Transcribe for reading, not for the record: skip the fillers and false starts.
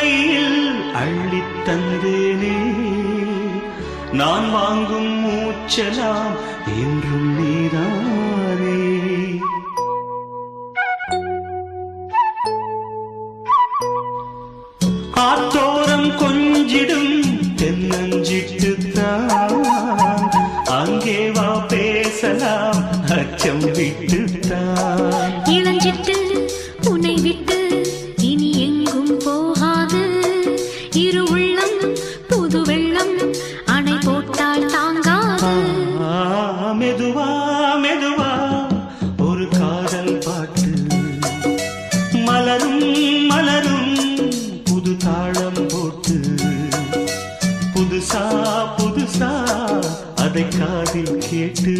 கையில் அள்ளித் தந்தேனே நான் வாங்கும் மூச்சலாம் என்றும் நீதானே ஆத்தோரம் கொஞ்சிடும் தென்னஞ்சிட்டுத்தான் அங்கே வா பேசலாம் அச்சம் விட்டுத்தான் இளஞ்சிட்டு உன்னை விட்டு இனி எங்கும் போகாது இரு உள்ளம் புது வெள்ளம் அணை போட்டால் தாங்காது மெதுவா மெதுவா ஒரு காதல் பாட்டு மலரும் மலரும் புது தாளம் போட்டு புதுசா புதுசா அதை காதில் கேட்டு